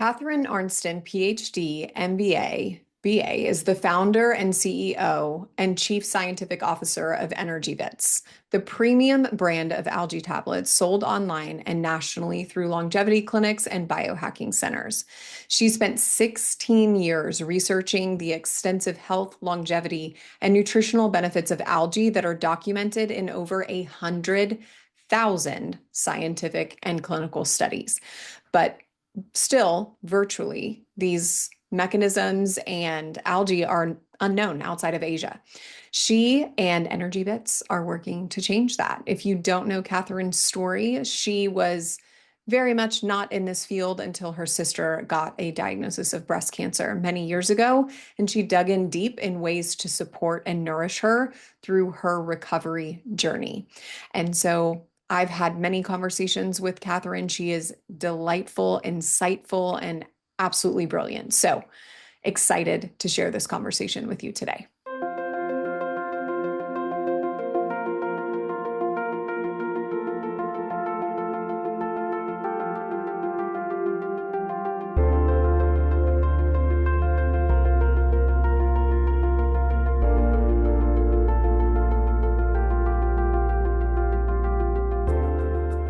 Catharine Arnston, PhD, MBA, BA, is the founder and CEO and Chief Scientific Officer of Energy Bits, the premium brand of algae tablets sold online and nationally through longevity clinics and biohacking centers. She spent 16 years researching the extensive health, longevity, and nutritional benefits of algae that are documented in over 100,000 scientific and clinical studies. But still, virtually, these mechanisms and algae are unknown outside of Asia. She and Energy Bits are working to change that. If you don't know Catharine's story, she was very much not in this field until her sister got a diagnosis of breast cancer many years ago, and she dug in deep in ways to support and nourish her through her recovery journey. And so I've had many conversations with Catharine. She is delightful, insightful, and absolutely brilliant. So excited to share this conversation with you today.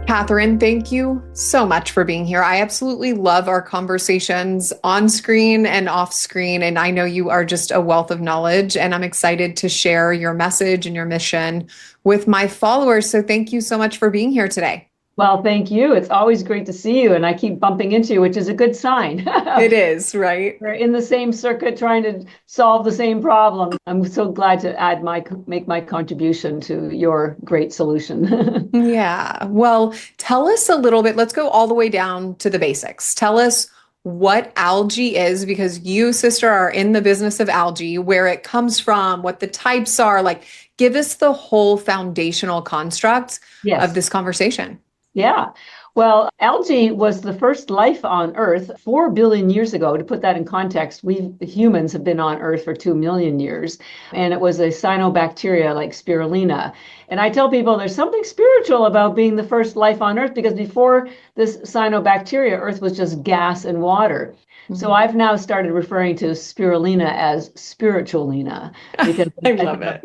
Catharine, thank you so much for being here. I absolutely love our conversations on screen and off screen, and I know you are just a wealth of knowledge, and I'm excited to share your message and your mission with my followers. So thank you so much for being here today. Well, thank you. It's always great to see you, and I keep bumping into you, which is a good sign. It is, right? We're in the same circuit trying to solve the same problem. I'm so glad to make my contribution to your great solution. Yeah. Well, tell us a little bit. Let's go all the way down to the basics. Tell us what algae is, because you, sister, are in the business of algae, where it comes from, what the types are. Like, give us the whole foundational construct of this conversation. Yeah. Well, algae was the first life on Earth 4 billion years ago. To put that in context, we humans have been on Earth for 2 million years. And it was a cyanobacteria like Spirulina. And I tell people there's something spiritual about being the first life on Earth, because before this cyanobacteria, Earth was just gas and water. So I've now started referring to spirulina as spiritualina, because I love it.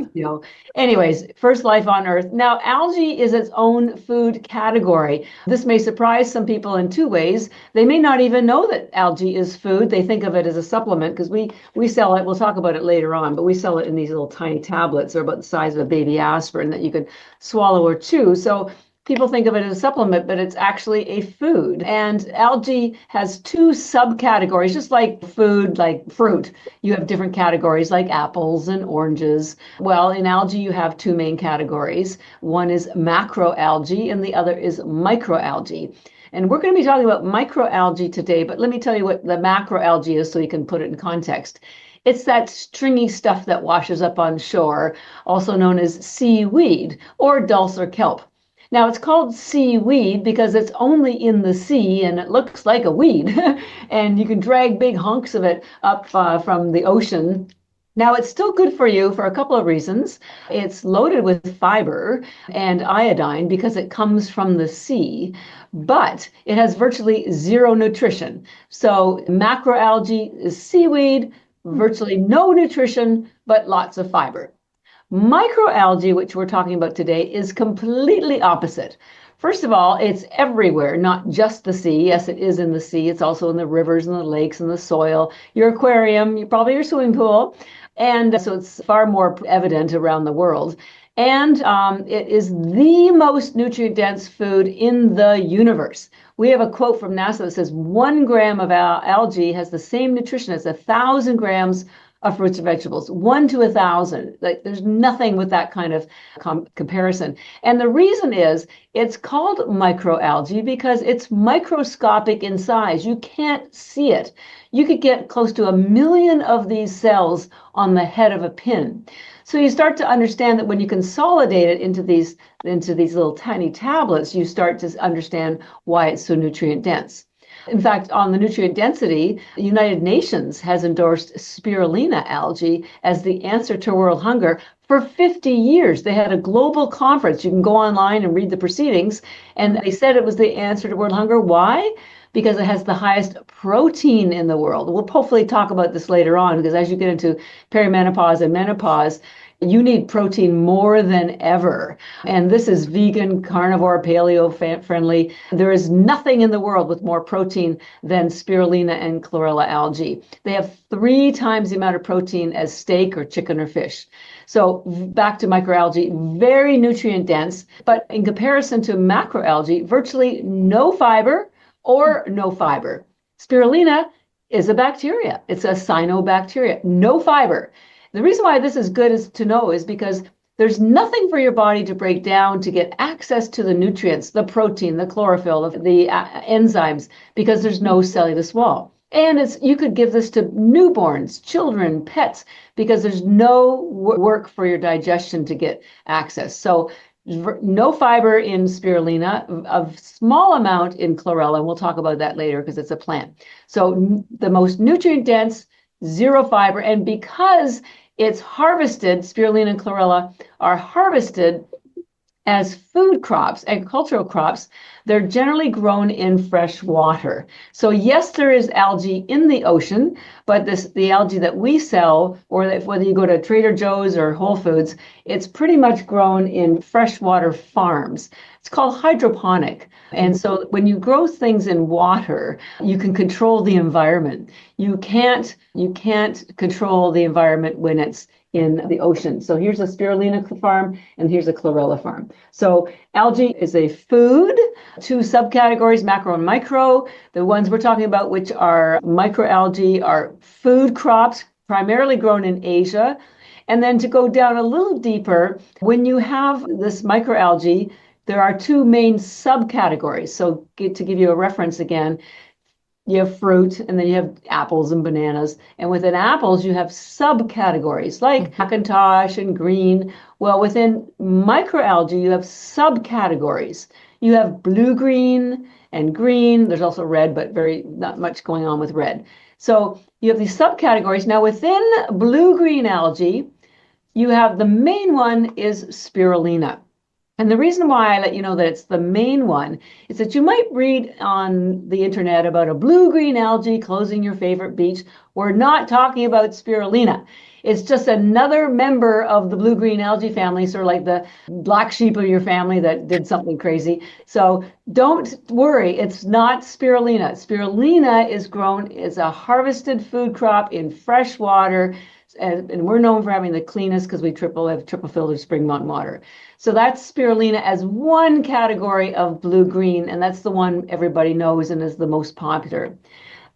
Anyways, first life on Earth. Now, algae is its own food category. This may surprise some people in two ways. They may not even know that algae is food. They think of it as a supplement, because we sell it. We'll talk about it later on, but we sell it in these little tiny tablets. They're about the size of a baby aspirin that you could swallow or chew. So people think of it as a supplement, but it's actually a food. And algae has two subcategories, just like food, like fruit. You have different categories like apples and oranges. Well, in algae, you have two main categories. One is macroalgae and the other is microalgae. And we're going to be talking about microalgae today, but let me tell you what the macroalgae is so you can put it in context. It's that stringy stuff that washes up on shore, also known as seaweed or dulse or kelp. Now, it's called seaweed because it's only in the sea and it looks like a weed. And you can drag big hunks of it up from the ocean. Now, it's still good for you for a couple of reasons. It's loaded with fiber and iodine because it comes from the sea, but it has virtually zero nutrition. So macroalgae is seaweed, virtually no nutrition, but lots of fiber. Microalgae, which we're talking about today, is completely opposite. First of all, it's everywhere, not just the sea. Yes, it is in the sea. It's also in the rivers and the lakes and the soil, your aquarium, probably your swimming pool. And so it's far more evident around the world. And it is the most nutrient-dense food in the universe. We have a quote from NASA that says 1 gram of algae has the same nutrition as 1,000 grams of fruits and vegetables, 1 to 1,000. Like, there's nothing with that kind of comparison. And the reason is it's called microalgae because it's microscopic in size. You can't see it. You could get close to 1 million of these cells on the head of a pin. So you start to understand that when you consolidate it into these little tiny tablets, you start to understand why it's so nutrient dense. In fact, on the nutrient density, the United Nations has endorsed spirulina algae as the answer to world hunger for 50 years. They had a global conference. You can go online and read the proceedings. And they said it was the answer to world hunger. Why? because it has the highest protein in the world. We'll hopefully talk about this later on, because as you get into perimenopause and menopause, you need protein more than ever. And this is vegan, carnivore, paleo friendly. There is nothing in the world with more protein than spirulina and chlorella algae. They have 3 times the amount of protein as steak or chicken or fish. So back to microalgae, very nutrient dense, but in comparison to macroalgae, virtually no fiber or no fiber. Spirulina is a bacteria. It's a cyanobacteria, no fiber. The reason why this is good is to know is because there's nothing for your body to break down to get access to the nutrients, the protein, the chlorophyll, the enzymes, because there's no cellulose wall. And you could give this to newborns, children, pets, because there's no work for your digestion to get access. So no fiber in spirulina, a small amount in chlorella, and we'll talk about that later because it's a plant. So the most nutrient dense, 0 fiber, and because it's harvested, spirulina and chlorella are harvested as food crops, agricultural crops, they're generally grown in fresh water. So yes, there is algae in the ocean, but the algae that we sell, or whether you go to Trader Joe's or Whole Foods, it's pretty much grown in freshwater farms. It's called hydroponic. And so when you grow things in water, you can control the environment. You can't control the environment when it's in the ocean. So here's a spirulina farm and here's a chlorella farm. So algae is a food, 2 subcategories, macro and micro. The ones we're talking about, which are microalgae, are food crops, primarily grown in Asia. And then to go down a little deeper, when you have this microalgae, there are 2 main subcategories. So to give you a reference again, you have fruit, and then you have apples and bananas. And within apples, you have subcategories like Macintosh and green. Well, within microalgae, you have subcategories. You have blue-green and green. There's also red, but not much going on with red. So you have these subcategories. Now, within blue-green algae, you have the main one is spirulina. And the reason why I let you know that it's the main one is that you might read on the internet about a blue-green algae closing your favorite beach. We're not talking about spirulina. It's just another member of the blue-green algae family, sort of like the black sheep of your family that did something crazy. So don't worry, it's not spirulina. Spirulina is grown as a harvested food crop in fresh water. And we're known for having the cleanest because we have triple filtered spring mountain water. So that's spirulina as one category of blue-green, and that's the one everybody knows and is the most popular.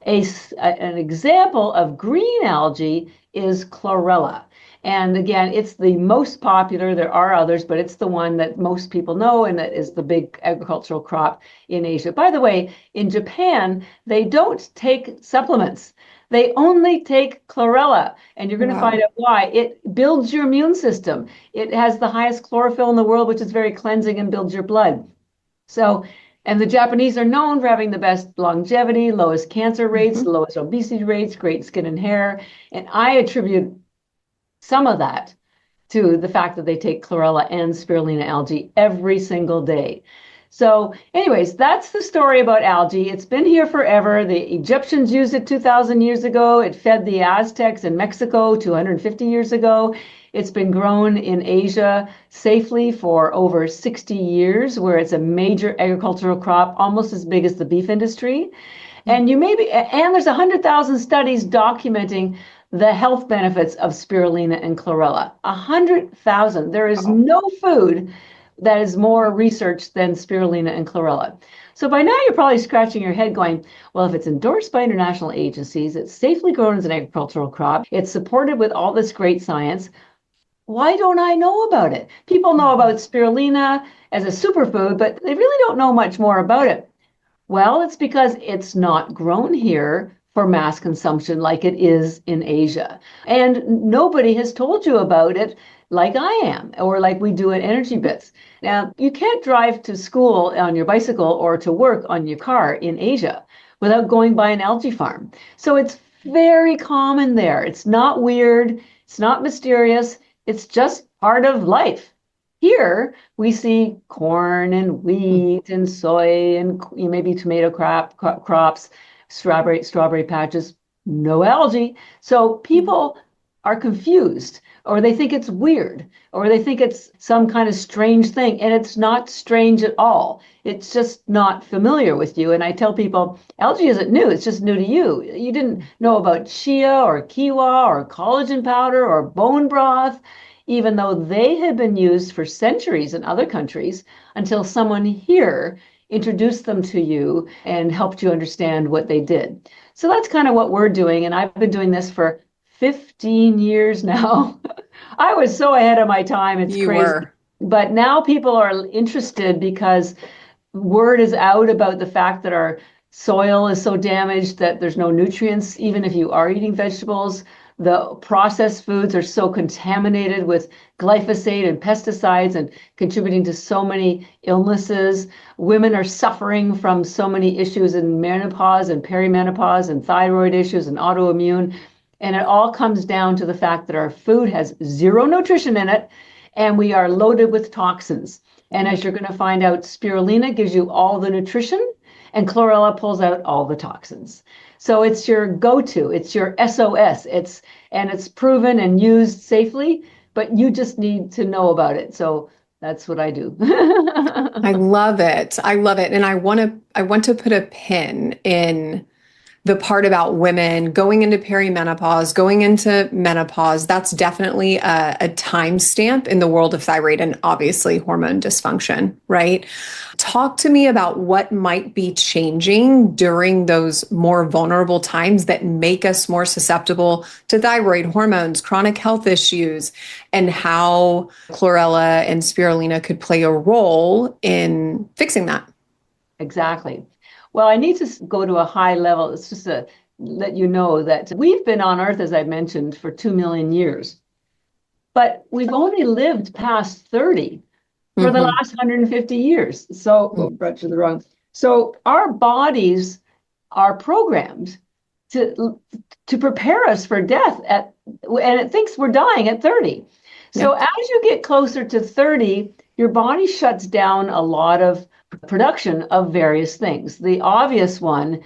An example of green algae is chlorella. And again, it's the most popular. There are others, but it's the one that most people know, and that is the big agricultural crop in Asia. By the way, in Japan, they don't take supplements. They only take chlorella, and you're going to find out why. It builds your immune system. It has the highest chlorophyll in the world, which is very cleansing and builds your blood. So, and the Japanese are known for having the best longevity, lowest cancer rates, lowest obesity rates, great skin and hair. And I attribute some of that to the fact that they take chlorella and spirulina algae every single day. So anyways, that's the story about algae. It's been here forever. The Egyptians used it 2,000 years ago. It fed the Aztecs in Mexico 250 years ago. It's been grown in Asia safely for over 60 years, where it's a major agricultural crop, almost as big as the beef industry. And there's 100,000 studies documenting the health benefits of spirulina and chlorella. 100,000. There is no food that is more researched than spirulina and chlorella. So by now you're probably scratching your head going, well, if it's endorsed by international agencies, it's safely grown as an agricultural crop, it's supported with all this great science, why don't I know about it? People know about spirulina as a superfood, but they really don't know much more about it. Well, it's because it's not grown here for mass consumption like it is in Asia. And nobody has told you about it like I am, or like we do at Energy Bits. Now, you can't drive to school on your bicycle or to work on your car in Asia without going by an algae farm. So it's very common there. It's not weird. It's not mysterious. It's just part of life. Here we see corn and wheat and soy and maybe tomato crops, strawberry patches, no algae. So people are confused, or they think it's weird, or they think it's some kind of strange thing. And it's not strange at all. It's just not familiar with you. And I tell people, algae isn't new. It's just new to you. You didn't know about chia or quinoa or collagen powder or bone broth, even though they had been used for centuries in other countries, until someone here introduced them to you and helped you understand what they did. So that's kind of what we're doing. And I've been doing this for 15 years now. I was so ahead of my time. It's You crazy. were. But now people are interested because word is out about the fact that our soil is so damaged that there's no nutrients, even if you are eating vegetables. The processed foods are so contaminated with glyphosate and pesticides and contributing to so many illnesses. Women are suffering from so many issues in menopause and perimenopause and thyroid issues and autoimmune. And it all comes down to the fact that our food has zero nutrition in it, and we are loaded with toxins. And as you're going to find out, spirulina gives you all the nutrition, and chlorella pulls out all the toxins. So it's your go-to, it's your SOS. It's proven and used safely, but you just need to know about it. So that's what I do. I love it. I love it. And I want to put a pin in the part about women going into perimenopause, going into menopause. That's definitely a timestamp in the world of thyroid and obviously hormone dysfunction, right? Talk to me about what might be changing during those more vulnerable times that make us more susceptible to thyroid hormones, chronic health issues, and how chlorella and spirulina could play a role in fixing that. Exactly. Well, I need to go to a high level. It's just to let you know that we've been on Earth, as I mentioned, for 2 million years, but we've only lived past 30 for the last 150 years. So, oh, brought you the wrong. So our bodies are programmed to prepare us for death and it thinks we're dying at 30. So as you get closer to 30, your body shuts down a lot of production of various things. The obvious one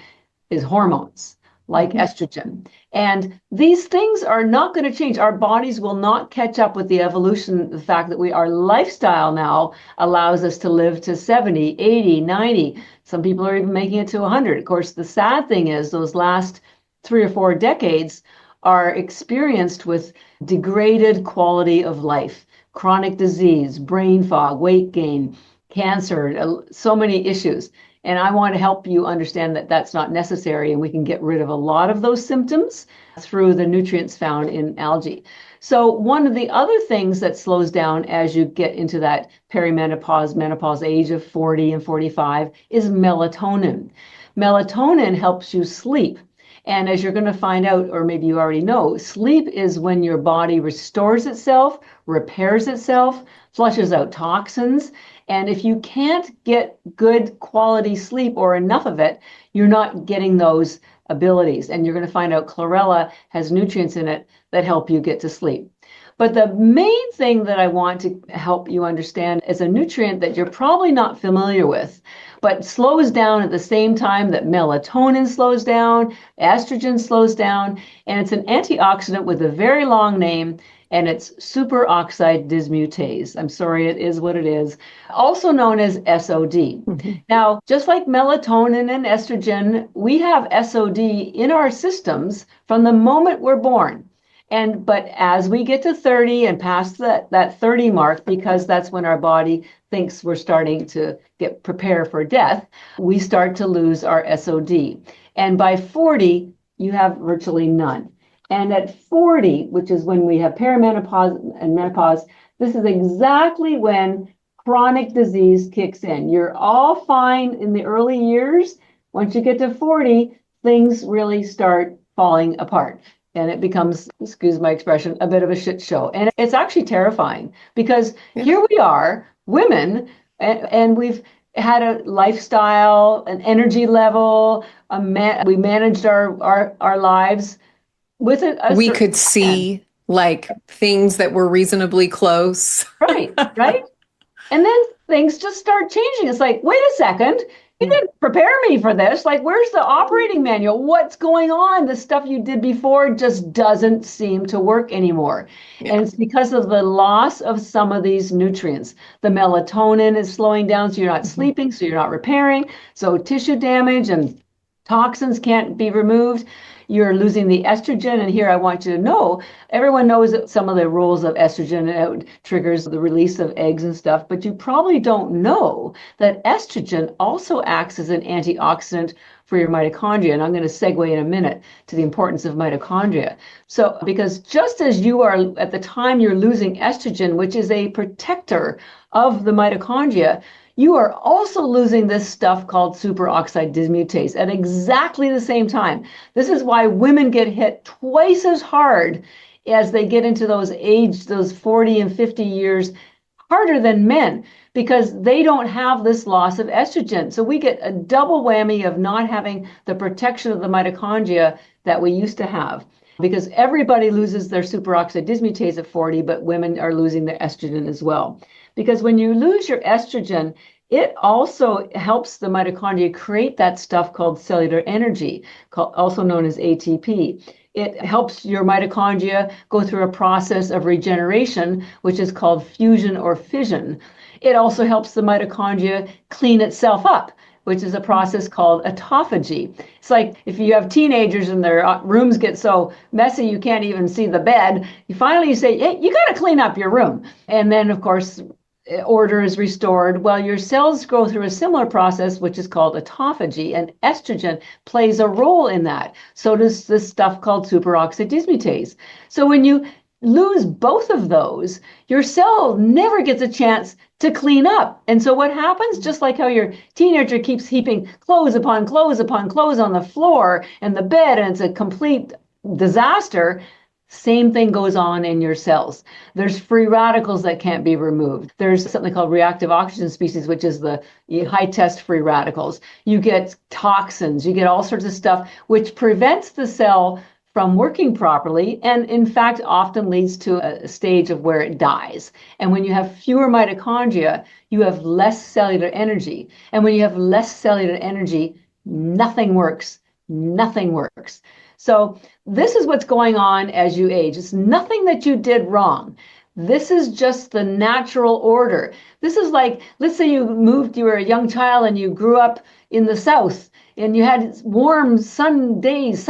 is hormones like estrogen. And these things are not going to change. Our bodies will not catch up with the evolution, the fact that our lifestyle now allows us to live to 70, 80, 90. Some people are even making it to 100. Of course, the sad thing is those last 3 or 4 decades are experienced with degraded quality of life, chronic disease, brain fog, weight gain, cancer, so many issues. And I want to help you understand that that's not necessary, and we can get rid of a lot of those symptoms through the nutrients found in algae. So one of the other things that slows down as you get into that perimenopause, menopause age of 40 and 45 is melatonin. Melatonin helps you sleep. And as you're going to find out, or maybe you already know, sleep is when your body restores itself, repairs itself, flushes out toxins. And if you can't get good quality sleep or enough of it, you're not getting those abilities. And you're going to find out chlorella has nutrients in it that help you get to sleep. But the main thing that I want to help you understand is a nutrient that you're probably not familiar with, but slows down at the same time that melatonin slows down, estrogen slows down, and it's an antioxidant with a very long name, and it's superoxide dismutase. I'm sorry, it is what it is. Also known as SOD. Now, just like melatonin and estrogen, we have SOD in our systems from the moment we're born. But as we get to 30 and past that 30 mark, because that's when our body thinks we're starting to get prepared for death, we start to lose our SOD. And by 40, you have virtually none. And at 40, which is when we have perimenopause and menopause, this is exactly when chronic disease kicks in. You're all fine in the early years. Once you get to 40, things really start falling apart. And it becomes, excuse my expression, a bit of a shit show. And it's actually terrifying because here we are, women, and we've had a lifestyle, an energy level, we managed our lives with we could see like things that were reasonably close. Right. And then things just start changing. It's like, wait a second, you didn't prepare me for this. Like, where's the operating manual? What's going on? The stuff you did before just doesn't seem to work anymore. Yeah. And it's because of the loss of some of these nutrients. The melatonin is slowing down, so you're not sleeping, so you're not repairing. So tissue damage and toxins can't be removed. You're losing the estrogen. And here I want you to know, everyone knows that some of the roles of estrogen triggers the release of eggs and stuff, but you probably don't know that estrogen also acts as an antioxidant for your mitochondria. And I'm going to segue in a minute to the importance of mitochondria. So, because just as you are at the time you're losing estrogen, which is a protector of the mitochondria, you are also losing this stuff called superoxide dismutase at exactly the same time. This is why women get hit twice as hard as they get into those 40 and 50 years, harder than men, because they don't have this loss of estrogen. So we get a double whammy of not having the protection of the mitochondria that we used to have. Because everybody loses their superoxide dismutase at 40, but women are losing their estrogen as well. Because when you lose your estrogen, it also helps the mitochondria create that stuff called cellular energy, also known as ATP. It helps your mitochondria go through a process of regeneration, which is called fusion or fission. It also helps the mitochondria clean itself up, which is a process called autophagy. It's like if you have teenagers and their rooms get so messy you can't even see the bed, you say, hey, you got to clean up your room. And then, of course, order is restored. Well, your cells go through a similar process, which is called autophagy, and estrogen plays a role in that. So does this stuff called superoxide dismutase. So when you lose both of those, your cell never gets a chance to clean up. And so what happens, just like how your teenager keeps heaping clothes upon clothes upon clothes on the floor and the bed, and it's a complete disaster, same thing goes on in your cells. There's free radicals that can't be removed. There's something called reactive oxygen species, which is the high test free radicals. You get toxins, you get all sorts of stuff, which prevents the cell from working properly, and in fact often leads to a stage of where it dies. And when you have fewer mitochondria, you have less cellular energy. And when you have less cellular energy, nothing works. Nothing works. So this is what's going on as you age. It's nothing that you did wrong. This is just the natural order. This is like, let's say you were a young child and you grew up in the South and you had warm sunny days,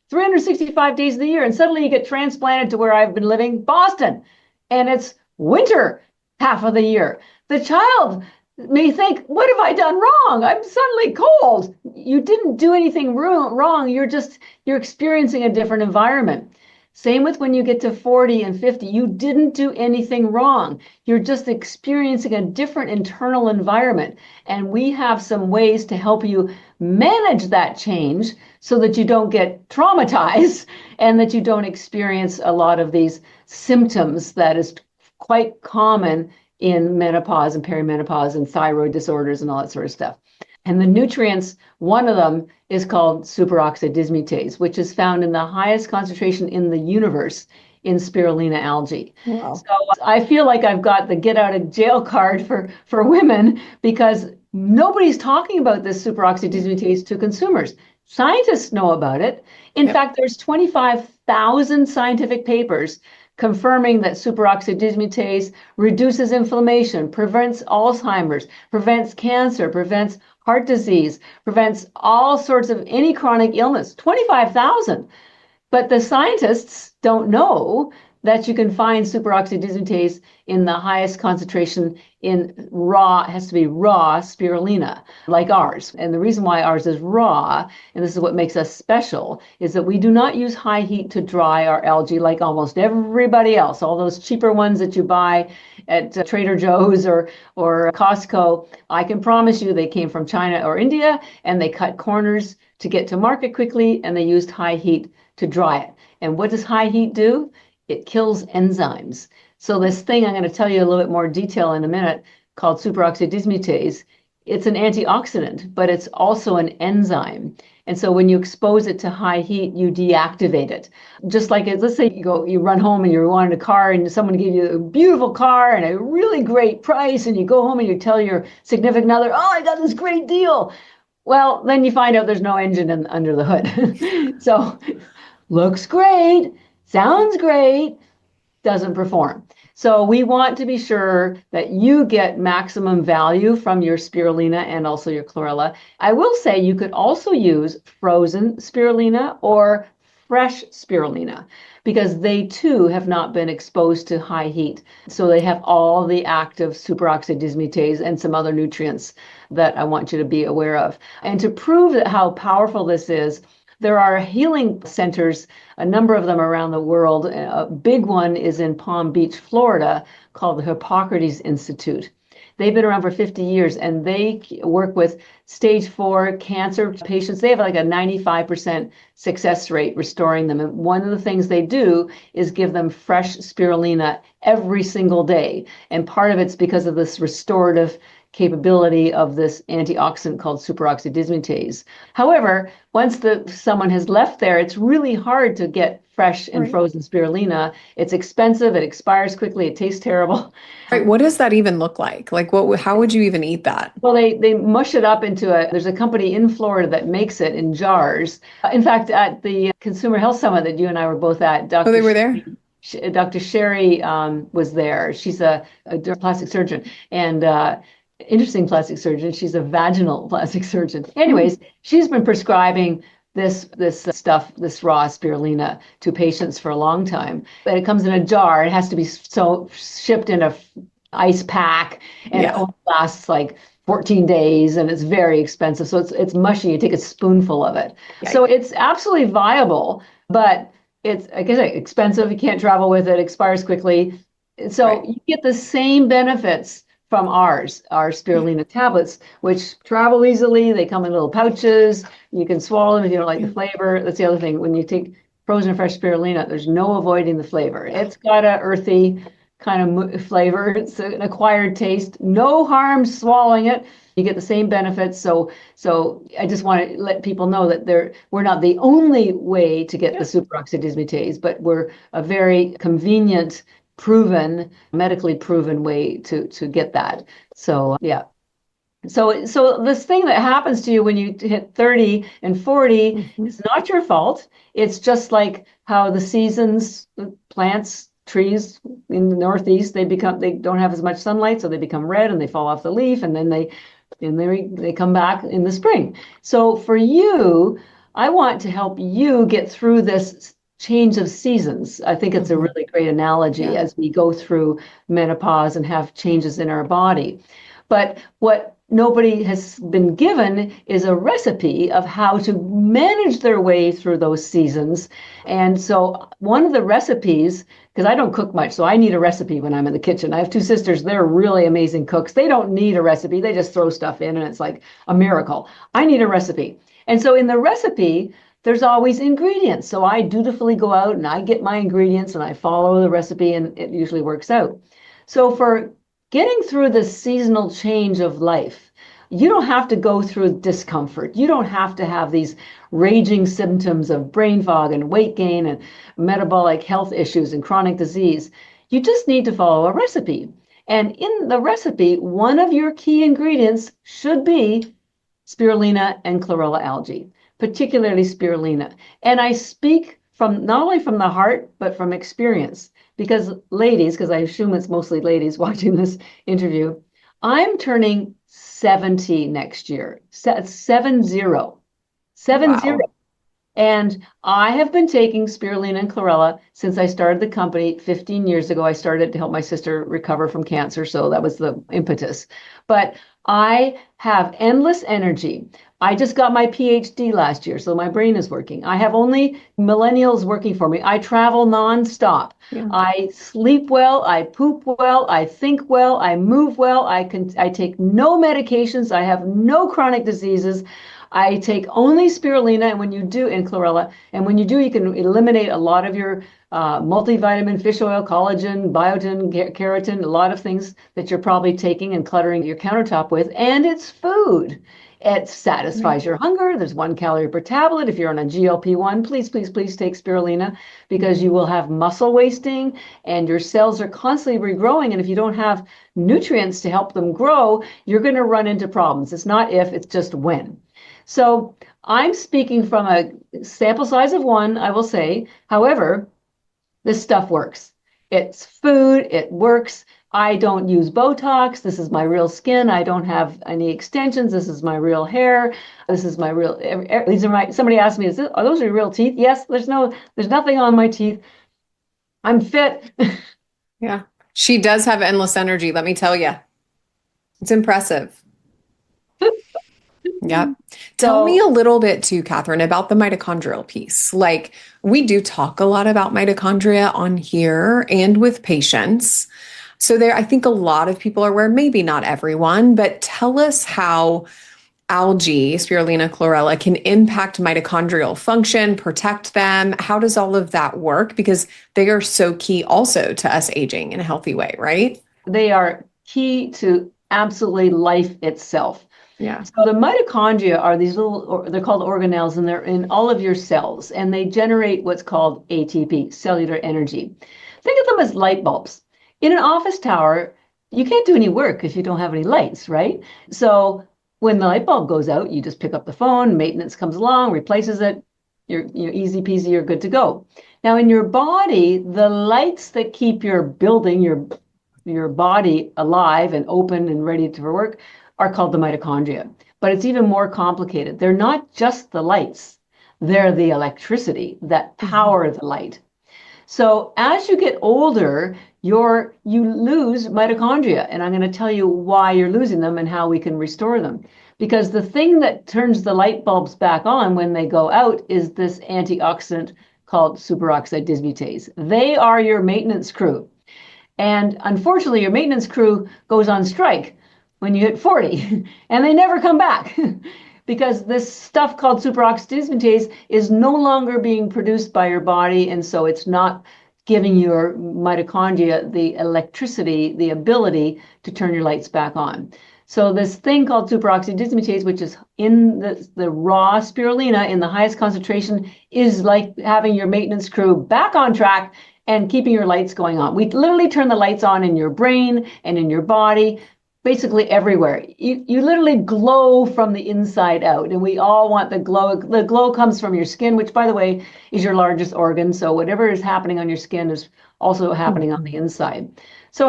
365 days of the year, and suddenly you get transplanted to where I've been living, Boston, and it's winter half of the year. The child may think, what have I done wrong? I'm suddenly cold. You didn't do anything wrong. You're experiencing a different environment. Same with when you get to 40 and 50. You didn't do anything wrong. You're just experiencing a different internal environment. And we have some ways to help you manage that change so that you don't get traumatized and that you don't experience a lot of these symptoms that is quite common in menopause and perimenopause and thyroid disorders and all that sort of stuff. And the nutrients, one of them is called superoxide dismutase, which is found in the highest concentration in the universe in spirulina algae. Wow. So I feel like I've got the get out of jail card for women because nobody's talking about this superoxide dismutase to consumers. Scientists know about it. In fact, there's 25,000 scientific papers confirming that superoxide dismutase reduces inflammation, prevents Alzheimer's, prevents cancer, prevents heart disease, prevents all sorts of any chronic illness. 25,000. But the scientists don't know that you can find superoxide dismutase in the highest concentration in it has to be raw spirulina, like ours. And the reason why ours is raw, and this is what makes us special, is that we do not use high heat to dry our algae like almost everybody else. All those cheaper ones that you buy at Trader Joe's or Costco, I can promise you they came from China or India, and they cut corners to get to market quickly, and they used high heat to dry it. And what does high heat do? It kills enzymes. So this thing I'm going to tell you a little bit more detail in a minute called superoxide dismutase, it's an antioxidant, but it's also an enzyme. And so when you expose it to high heat, you deactivate it. Just like, let's say you run home and you wanted a car and someone gave you a beautiful car and a really great price, and you go home and you tell your significant other, oh, I got this great deal. Well, then you find out there's no engine under the hood. So looks great, sounds great, doesn't perform. So we want to be sure that you get maximum value from your spirulina and also your chlorella. I will say you could also use frozen spirulina or fresh spirulina because they too have not been exposed to high heat. So they have all the active superoxide dismutase and some other nutrients that I want you to be aware of. And to prove that how powerful this is, there are healing centers, a number of them around the world. A big one is in Palm Beach, Florida, called the Hippocrates Institute. They've been around for 50 years, and they work with stage 4 cancer patients. They have like a 95% success rate restoring them. And one of the things they do is give them fresh spirulina every single day. And part of it's because of this restorative capability of this antioxidant called superoxide dismutase. However, once someone has left there, it's really hard to get fresh and frozen spirulina. It's expensive, it expires quickly, it tastes terrible. Right. What does that even look like? Like how would you even eat that? Well, they mush it up there's a company in Florida that makes it in jars. In fact, at the Consumer Health Summit that you and I were both at, Oh, they were there? Dr. Sherry was there. She's a plastic surgeon and interesting plastic surgeon. She's a vaginal plastic surgeon. Anyways, she's been prescribing this stuff, this raw spirulina, to patients for a long time. But it comes in a jar. It has to be shipped in a ice pack, and it only lasts like 14 days, and it's very expensive. So it's mushy. You take a spoonful of it. Yikes. So it's absolutely viable, but it's, like I say, expensive. You can't travel with it. Expires quickly. So you get the same benefits from our spirulina tablets, which travel easily. They come in little pouches. You can swallow them if you don't like the flavor. That's the other thing. When you take frozen fresh spirulina, there's no avoiding the flavor. It's got an earthy kind of flavor. It's an acquired taste. No harm swallowing it. You get the same benefits. So I just want to let people know that we're not the only way to get the superoxide dismutase, but we're a very convenient, medically proven way to get that. So yeah. So this thing that happens to you when you hit 30 and 40 is not your fault. It's just like how the seasons, plants, trees in the Northeast, they don't have as much sunlight, so they become red and they fall off the leaf, and then they come back in the spring. So for you, I want to help you get through this change of seasons. I think it's a really great analogy as we go through menopause and have changes in our body. But what nobody has been given is a recipe of how to manage their way through those seasons. And so one of the recipes, because I don't cook much, so I need a recipe when I'm in the kitchen. I have 2 sisters. They're really amazing cooks. They don't need a recipe. They just throw stuff in and it's like a miracle. I need a recipe. And so in the recipe, there's always ingredients. So I dutifully go out and I get my ingredients and I follow the recipe, and it usually works out. So for getting through the seasonal change of life, you don't have to go through discomfort. You don't have to have these raging symptoms of brain fog and weight gain and metabolic health issues and chronic disease. You just need to follow a recipe. And in the recipe, one of your key ingredients should be spirulina and chlorella algae, particularly spirulina. And I speak not only from the heart, but from experience. Because ladies, because I assume it's mostly ladies watching this interview, I'm turning 70 next year. 70. Wow. And I have been taking spirulina and chlorella since I started the company 15 years ago. I started to help my sister recover from cancer, so that was the impetus. But I have endless energy. I just got my PhD last year, so my brain is working. I have only millennials working for me. I travel nonstop. Yeah. I sleep well, I poop well, I think well, I move well. I take no medications. I have no chronic diseases. I take only spirulina, and chlorella, and when you do, you can eliminate a lot of your multivitamin, fish oil, collagen, biotin, keratin, a lot of things that you're probably taking and cluttering your countertop with. And it's food. It satisfies your hunger. There's 1 calorie per tablet. If you're on a GLP-1, please, please, please take spirulina, because you will have muscle wasting and your cells are constantly regrowing. And if you don't have nutrients to help them grow, you're going to run into problems. It's not if, it's just when. So I'm speaking from a sample size of 1, I will say. However, this stuff works. It's food, it works. I don't use Botox. This is my real skin. I don't have any extensions. This is my real hair. This is my real, these are my, somebody asked me, are those your real teeth? Yes, there's nothing on my teeth. I'm fit. Yeah. She does have endless energy, let me tell you. It's impressive. Yeah. Tell me a little bit too, Catharine, about the mitochondrial piece. Like, we do talk a lot about mitochondria on here and with patients. So there, I think a lot of people are aware, maybe not everyone, but tell us how algae, Spirulina, chlorella, can impact mitochondrial function, protect them. How does all of that work? Because they are so key also to us aging in a healthy way, right? They are key to absolutely life itself. Yeah. So the mitochondria are these little, they're called organelles, and they're in all of your cells, and they generate what's called ATP, cellular energy. Think of them as light bulbs. In an office tower, you can't do any work if you don't have any lights, right? So when the light bulb goes out, you just pick up the phone, maintenance comes along, replaces it, you're easy peasy, you're good to go. Now in your body, the lights that keep your building, your body alive and open and ready to work are called the mitochondria. But it's even more complicated. They're not just the lights, they're the electricity that power the light. So as you get older, you lose mitochondria, and I'm going to tell you why you're losing them and how we can restore them. Because the thing that turns the light bulbs back on when they go out is this antioxidant called superoxide dismutase. They are your maintenance crew. And unfortunately, your maintenance crew goes on strike when you hit 40, and they never come back. Because this stuff called superoxide dismutase is no longer being produced by your body, and so it's not giving your mitochondria the electricity, the ability to turn your lights back on. So this thing called superoxide dismutase, which is in the raw spirulina in the highest concentration, is like having your maintenance crew back on track and keeping your lights going on. We literally turn the lights on in your brain and in your body, basically everywhere. You literally glow from the inside out, and we all want the glow. The glow comes from your skin, which, by the way, is your largest organ. So whatever is happening on your skin is also happening on the inside. So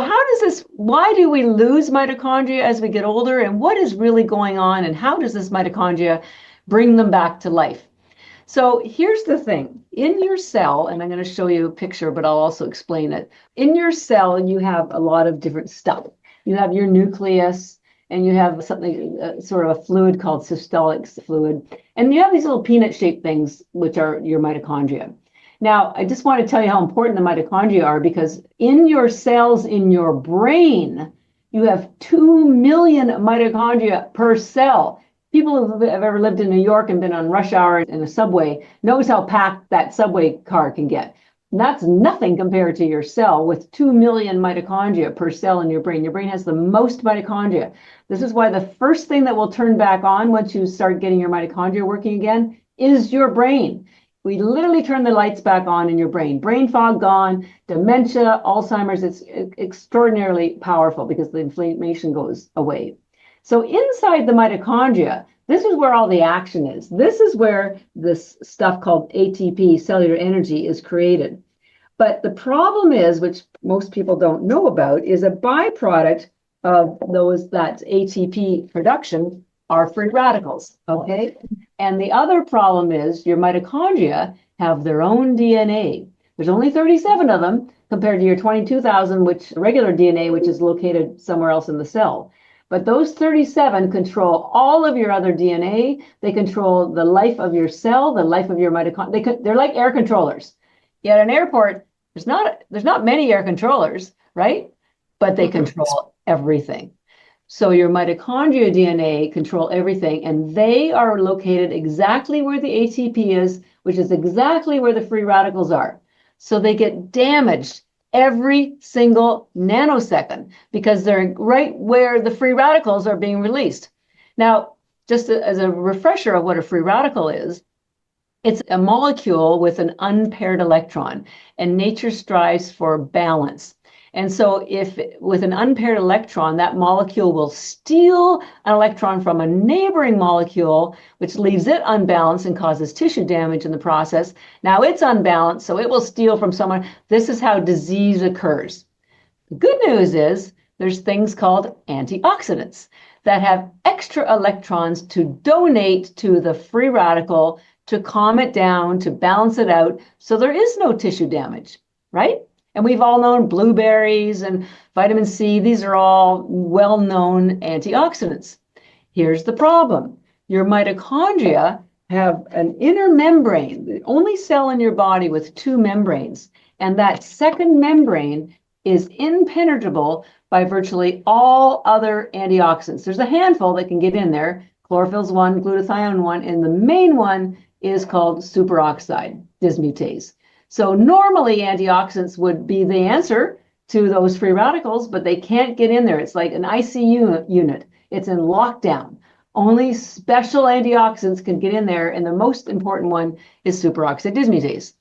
why do we lose mitochondria as we get older, and what is really going on, and how does this mitochondria bring them back to life? So here's the thing. In your cell, and I'm going to show you a picture, but I'll also explain it. In your cell, you have a lot of different stuff. You have your nucleus, and you have something, sort of a fluid called systolic fluid. And you have these little peanut-shaped things, which are your mitochondria. Now, I just want to tell you how important the mitochondria are, because in your cells in your brain, you have 2 million mitochondria per cell. People who have ever lived in New York and been on rush hour in a subway knows how packed that subway car can get. And that's nothing compared to your cell with 2 million mitochondria per cell in your brain. Your brain has the most mitochondria. This is why the first thing that will turn back on once you start getting your mitochondria working again is your brain. We literally turn the lights back on in your brain. Brain fog gone, dementia, Alzheimer's. It's extraordinarily powerful because the inflammation goes away. So inside the mitochondria, this is where all the action is. This is where this stuff called ATP, cellular energy, is created. But the problem is, which most people don't know about, is a byproduct of that ATP production are free radicals, okay? And the other problem is your mitochondria have their own DNA. There's only 37 of them compared to your 22,000, which regular DNA, which is located somewhere else in the cell. But those 37 control all of your other DNA. They control the life of your cell, the life of your mitochondria. They're like air controllers. Yet at an airport, there's not many air controllers, right? But they control everything. So your mitochondria DNA control everything, and they are located exactly where the ATP is, which is exactly where the free radicals are. So they get damaged every single nanosecond because they're right where the free radicals are being released. Now, just as a refresher of what a free radical is, it's a molecule with an unpaired electron, and nature strives for balance. And so if with an unpaired electron, that molecule will steal an electron from a neighboring molecule, which leaves it unbalanced and causes tissue damage in the process. Now it's unbalanced, so it will steal from someone. This is how disease occurs. The good news is there's things called antioxidants that have extra electrons to donate to the free radical to calm it down, to balance it out, so there is no tissue damage, right? And we've all known blueberries and vitamin C. These are all well-known antioxidants. Here's the problem. Your mitochondria have an inner membrane, the only cell in your body with two membranes, and that second membrane is impenetrable by virtually all other antioxidants. There's a handful that can get in there. Chlorophyll's one, glutathione one, and the main one is called superoxide dismutase. So normally antioxidants would be the answer to those free radicals, but they can't get in there. It's like an ICU unit. It's in lockdown. Only special antioxidants can get in there, and the most important one is superoxide dismutase.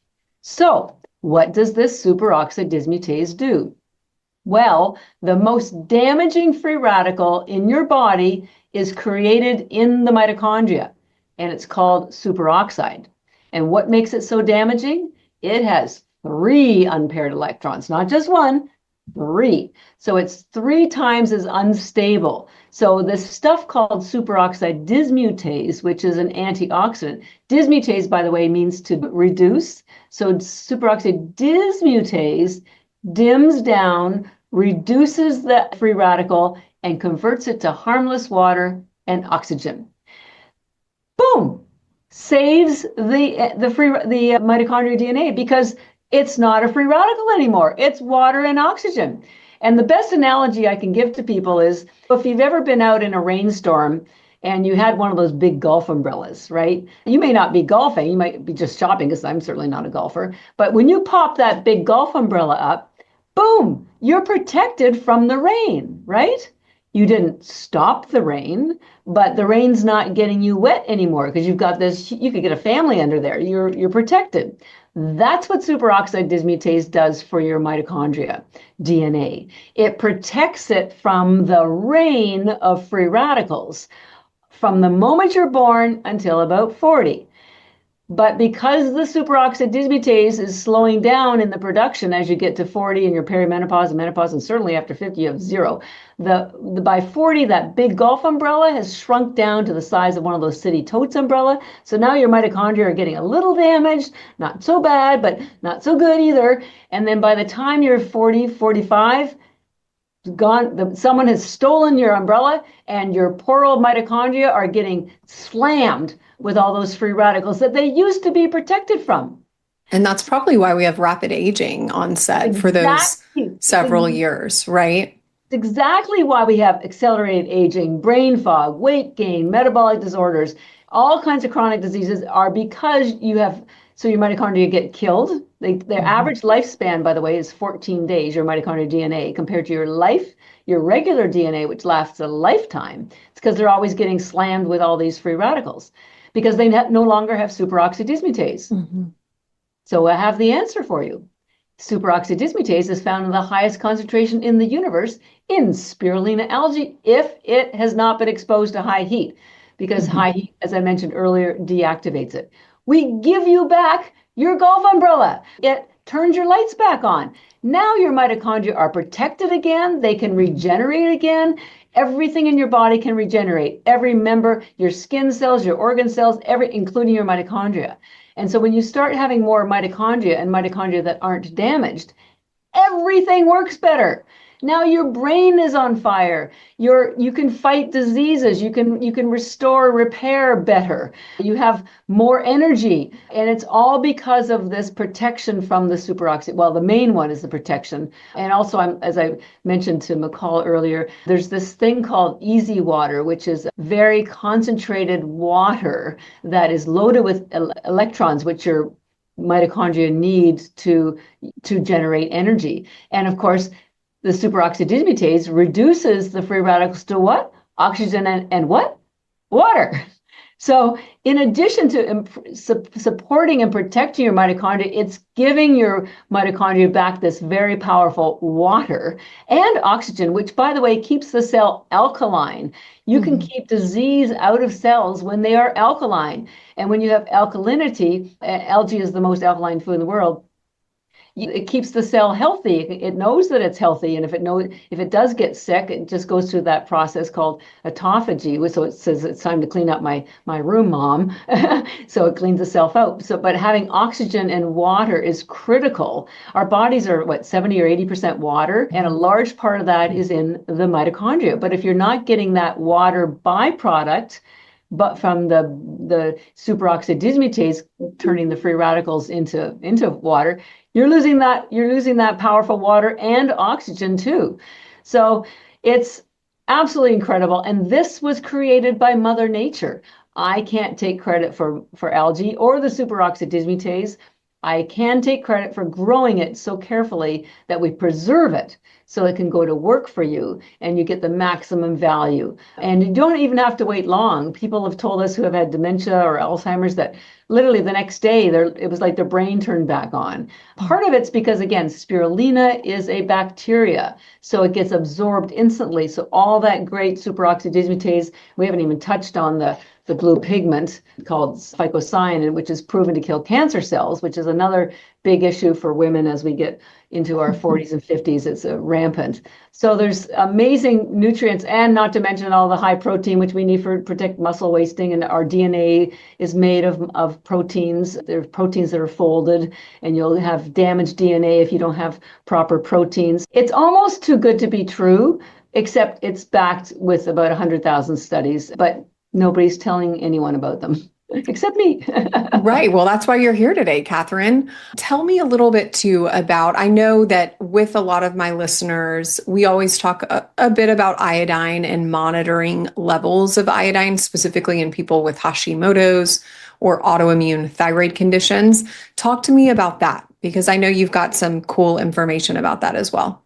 So what does this superoxide dismutase do? Well, the most damaging free radical in your body is created in the mitochondria, and it's called superoxide. And what makes it so damaging? It has 3 unpaired electrons, not just 1, 3. So it's 3 times as unstable. So this stuff called superoxide dismutase, which is an antioxidant. Dismutase, by the way, means to reduce. So superoxide dismutase dims down, reduces the free radical, and converts it to harmless water and oxygen. Boom! Saves the mitochondrial DNA because it's not a free radical anymore. It's water and oxygen. And the best analogy I can give to people is if you've ever been out in a rainstorm and you had one of those big golf umbrellas, right? You may not be golfing, you might be just shopping, because I'm certainly not a golfer. But when you pop that big golf umbrella up, boom, you're protected from the rain, right? You didn't stop the rain, but the rain's not getting you wet anymore because you've got this, you could get a family under there. You're protected. That's what superoxide dismutase does for your mitochondria DNA. It protects it from the rain of free radicals from the moment you're born until about 40. But because the superoxide dismutase is slowing down in the production as you get to 40 and your perimenopause and menopause, and certainly after 50 you have 0. By 40, that big golf umbrella has shrunk down to the size of one of those city totes umbrella. So now your mitochondria are getting a little damaged, not so bad, but not so good either. And then by the time you're 40, 45, someone has stolen your umbrella and your poor old mitochondria are getting slammed with all those free radicals that they used to be protected from. And that's probably why we have rapid aging onset for those several years, right? Exactly why we have accelerated aging, brain fog, weight gain, metabolic disorders, all kinds of chronic diseases are because your mitochondria get killed. Their average lifespan, by the way, is 14 days, your mitochondrial DNA, compared to your regular DNA, which lasts a lifetime. It's because they're always getting slammed with all these free radicals because they no longer have superoxide dismutase. Mm-hmm. So I have the answer for you. Superoxide dismutase is found in the highest concentration in the universe in spirulina algae if it has not been exposed to high heat, because high heat, as I mentioned earlier, deactivates it. We give you back your golf umbrella. It turns your lights back on. Now your mitochondria are protected again. They can regenerate again. Everything in your body can regenerate. Every member, your skin cells, your organ cells, including your mitochondria. And so when you start having more mitochondria and mitochondria that aren't damaged, everything works better. Now your brain is on fire. You can fight diseases. You can restore, repair better. You have more energy. And it's all because of this protection from the superoxide. Well, the main one is the protection. And also, as I mentioned to McCall earlier, there's this thing called easy water, which is very concentrated water that is loaded with electrons, which your mitochondria need to generate energy. And of course, the superoxide dismutase reduces the free radicals to what? Oxygen and what? Water. So in addition to supporting and protecting your mitochondria, it's giving your mitochondria back this very powerful water and oxygen, which, by the way, keeps the cell alkaline. You can keep disease out of cells when they are alkaline. And when you have alkalinity, algae is the most alkaline food in the world, it keeps the cell healthy. It knows that it's healthy, and if it does get sick, it just goes through that process called autophagy. So it says it's time to clean up my room, mom. So it cleans itself out. But having oxygen and water is critical. Our bodies are 70 or 80% water, and a large part of that is in the mitochondria. But if you're not getting that water byproduct, but from the superoxide dismutase turning the free radicals into water, you're losing that powerful water and oxygen too. So it's absolutely incredible. And this was created by Mother Nature. I can't take credit for algae or the superoxide dismutase. I can take credit for growing it so carefully that we preserve it so it can go to work for you and you get the maximum value. And you don't even have to wait long. People have told us who have had dementia or Alzheimer's that literally the next day it was like their brain turned back on. Part of it's because, again, spirulina is a bacteria, so it gets absorbed instantly. So all that great superoxide dismutase, we haven't even touched on the blue pigment called phycocyanin, which is proven to kill cancer cells, which is another big issue for women as we get into our 40s and 50s. It's rampant. So there's amazing nutrients, and not to mention all the high protein, which we need for protect muscle wasting. And our DNA is made of proteins. There's proteins that are folded, and you'll have damaged DNA if you don't have proper proteins. It's almost too good to be true, except it's backed with about 100,000 studies, but nobody's telling anyone about them. Except me. Right. Well, that's why you're here today, Catharine. Tell me a little bit too about, I know that with a lot of my listeners, we always talk a bit about iodine and monitoring levels of iodine, specifically in people with Hashimoto's or autoimmune thyroid conditions. Talk to me about that, because I know you've got some cool information about that as well.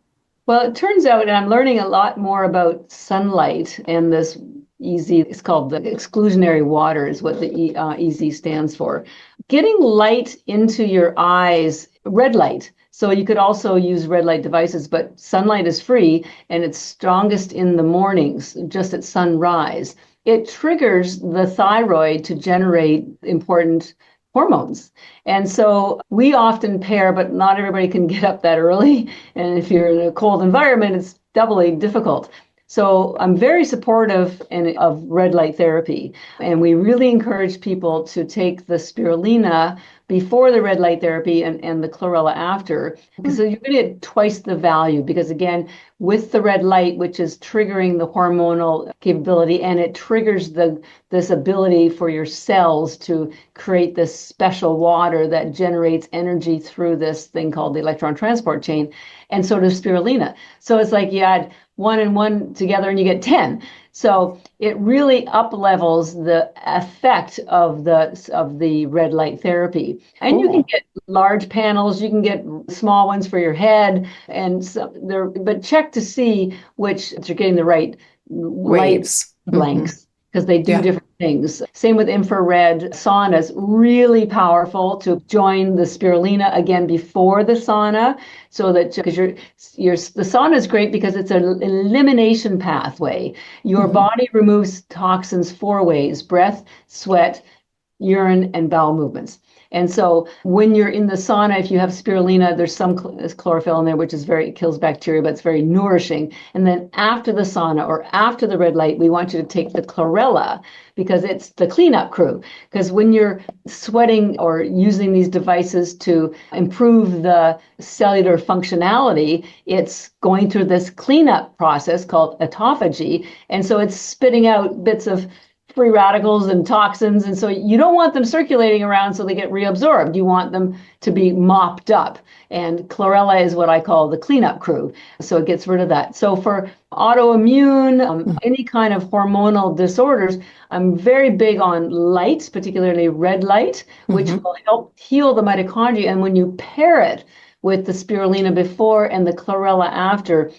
Well, it turns out, and I'm learning a lot more about sunlight and this it's called the exclusionary water is what the EZ stands for. Getting light into your eyes, red light. So you could also use red light devices, but sunlight is free and it's strongest in the mornings, just at sunrise. It triggers the thyroid to generate important hormones. And so we often pair, but not everybody can get up that early. And if you're in a cold environment, it's doubly difficult. So I'm very supportive of red light therapy, and we really encourage people to take the spirulina before the red light therapy and the chlorella after, because so you're going to get twice the value, because again, with the red light, which is triggering the hormonal capability, and it triggers this ability for your cells to create this special water that generates energy through this thing called the electron transport chain, and so does spirulina. So it's like you add 1 and 1 together and you get 10. So it really up levels the effect of the red light therapy. And you can get large panels, you can get small ones for your head, and but check to see which you're getting the right waves, light blanks, because they do different things. Same with infrared saunas, really powerful to join the spirulina again before the sauna, so that because the sauna is great because it's an elimination pathway. Your body removes toxins 4 ways: breath, sweat, urine, and bowel movements. And so when you're in the sauna, if you have spirulina, there's some chlorophyll in there, which is it kills bacteria, but it's very nourishing. And then after the sauna or after the red light, we want you to take the chlorella, because it's the cleanup crew. Because when you're sweating or using these devices to improve the cellular functionality, it's going through this cleanup process called autophagy. And so it's spitting out bits of free radicals and toxins. And so you don't want them circulating around so they get reabsorbed. You want them to be mopped up. And chlorella is what I call the cleanup crew. So it gets rid of that. So for autoimmune, any kind of hormonal disorders, I'm very big on light, particularly red light, which will help heal the mitochondria. And when you pair it with the spirulina before and the chlorella after,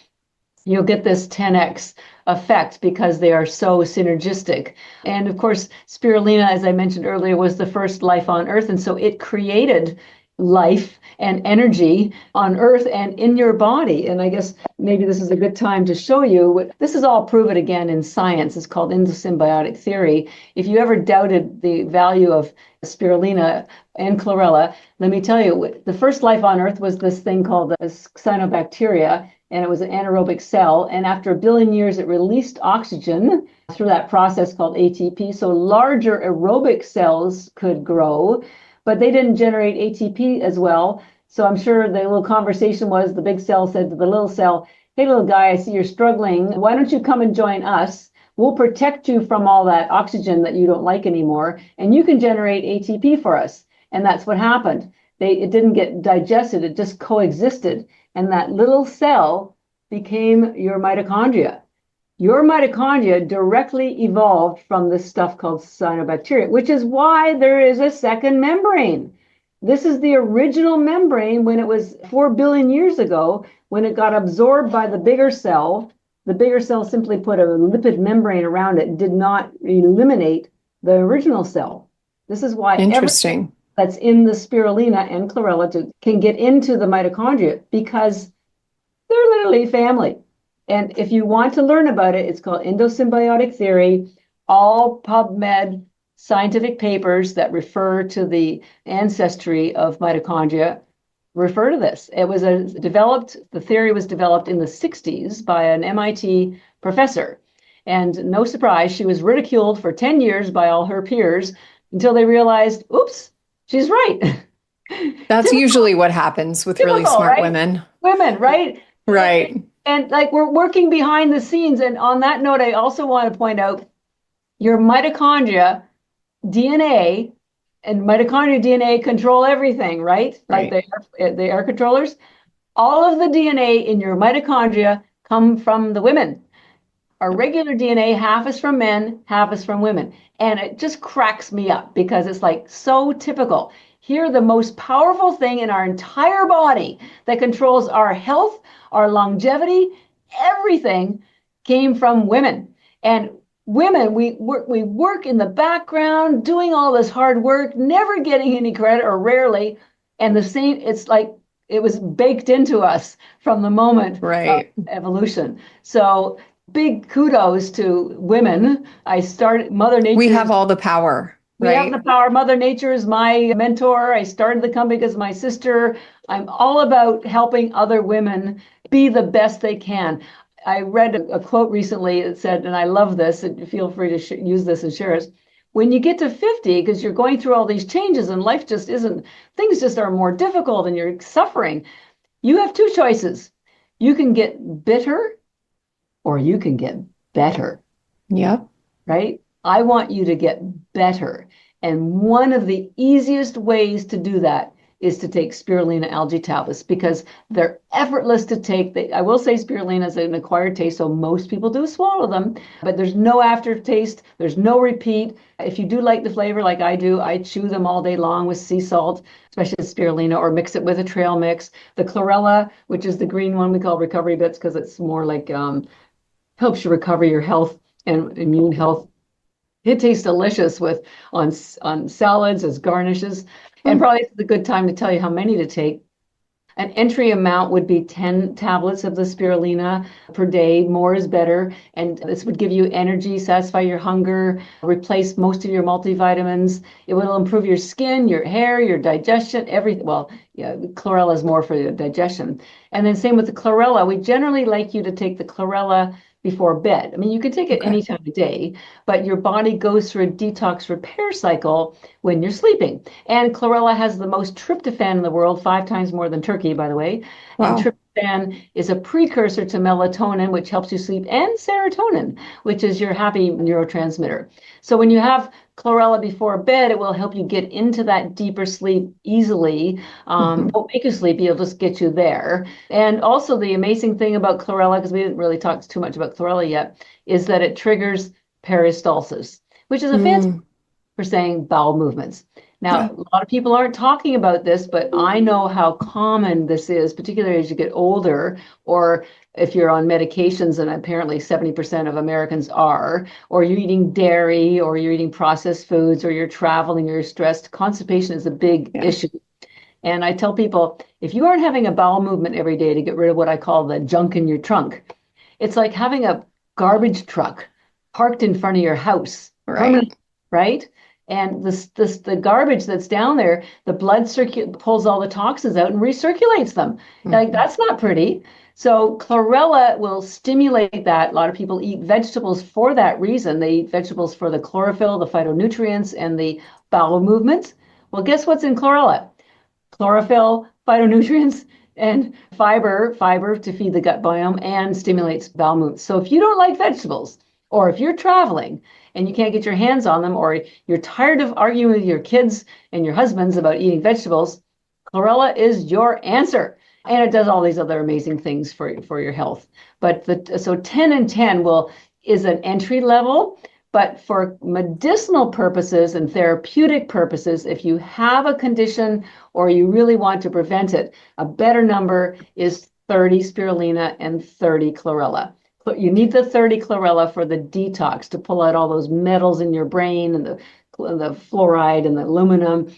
you'll get this 10x effect because they are so synergistic. And of course, spirulina, as I mentioned earlier, was the first life on Earth. And so it created life and energy on Earth and in your body. And I guess maybe this is a good time to show you. This is all proven again in science. It's called endosymbiotic theory. If you ever doubted the value of spirulina and chlorella, let me tell you, the first life on Earth was this thing called the cyanobacteria, and it was an anaerobic cell. And after 1 billion years, it released oxygen through that process called ATP. So larger aerobic cells could grow, but they didn't generate ATP as well. So I'm sure the little conversation was the big cell said to the little cell, hey, little guy, I see you're struggling. Why don't you come and join us? We'll protect you from all that oxygen that you don't like anymore, and you can generate ATP for us. And that's what happened. It didn't get digested. It just coexisted. And that little cell became your mitochondria. Your mitochondria directly evolved from this stuff called cyanobacteria, which is why there is a second membrane. This is the original membrane when it was 4 billion years ago, when it got absorbed by the bigger cell. The bigger cell simply put a lipid membrane around it, did not eliminate the original cell. This is why everything that's in the spirulina and chlorella can get into the mitochondria, because they're literally family. And if you want to learn about it, it's called endosymbiotic theory. All PubMed scientific papers that refer to the ancestry of mitochondria refer to this. The theory was developed in the 60s by an MIT professor. And no surprise, she was ridiculed for 10 years by all her peers until they realized, oops, she's right. That's usually what happens with really smart women. Women, right? Right. And like, we're working behind the scenes. And on that note, I also want to point out your mitochondria DNA and mitochondrial DNA control everything, right? Like they are controllers. All of the DNA in your mitochondria come from the women. Our regular DNA, half is from men, half is from women. And it just cracks me up because it's like so typical. Here, the most powerful thing in our entire body that controls our health, our longevity, everything came from women. And women, we work in the background, doing all this hard work, never getting any credit or rarely. And the same, it's like it was baked into us from the moment of evolution. So big kudos to women. Mother Nature. We have all the power. We have the power. Mother Nature is my mentor. I started the company because of my sister. I'm all about helping other women be the best they can. I read a quote recently that said, and I love this, and feel free to use this and share it. When you get to 50, because you're going through all these changes and life just isn't, things just are more difficult and you're suffering, you have two choices. You can get bitter or you can get better. Yep. Right? I want you to get better. And one of the easiest ways to do that is to take spirulina algae tablets because they're effortless to take. I will say spirulina is an acquired taste, so most people do swallow them, but there's no aftertaste. There's no repeat. If you do like the flavor like I do, I chew them all day long with sea salt, especially spirulina, or mix it with a trail mix. The chlorella, which is the green one we call recovery bits because it's more like helps you recover your health and immune health. It tastes delicious on salads as garnishes. And probably it's a good time to tell you how many to take. An entry amount would be 10 tablets of the spirulina per day. More is better. And this would give you energy, satisfy your hunger, replace most of your multivitamins. It will improve your skin, your hair, your digestion, everything. Well, yeah, chlorella is more for your digestion. And then same with the chlorella. We generally like you to take the chlorella before bed. I mean, you can take it any time of day, but your body goes through a detox repair cycle when you're sleeping. And chlorella has the most tryptophan in the world, 5 times more than turkey, by the way. Wow. And tryptophan is a precursor to melatonin, which helps you sleep, and serotonin, which is your happy neurotransmitter. So when you have chlorella before bed, it will help you get into that deeper sleep easily. Won't make you sleepy, it'll just get you there. And also the amazing thing about chlorella, because we didn't really talk too much about chlorella yet, is that it triggers peristalsis, which is a fancy for saying bowel movements. Now, a lot of people aren't talking about this, but I know how common this is, particularly as you get older, or if you're on medications, and apparently 70% of Americans are, or you're eating dairy, or you're eating processed foods, or you're traveling, or you're stressed. Constipation is a big issue. And I tell people, if you aren't having a bowel movement every day to get rid of what I call the junk in your trunk, it's like having a garbage truck parked in front of your house, Right. right? And the garbage that's down there, the blood pulls all the toxins out and recirculates them. Like, that's not pretty. So chlorella will stimulate that. A lot of people eat vegetables for that reason. They eat vegetables for the chlorophyll, the phytonutrients, and the bowel movements. Well, guess what's in chlorella? Chlorophyll, phytonutrients, and fiber to feed the gut biome and stimulates bowel movements. So if you don't like vegetables, or if you're traveling and you can't get your hands on them, or you're tired of arguing with your kids and your husbands about eating vegetables, chlorella is your answer. And it does all these other amazing things for your health. But so 10 and 10 is an entry level. But for medicinal purposes and therapeutic purposes, if you have a condition or you really want to prevent it, a better number is 30 spirulina and 30 chlorella. You need the 30 chlorella for the detox, to pull out all those metals in your brain, and the fluoride and the aluminum.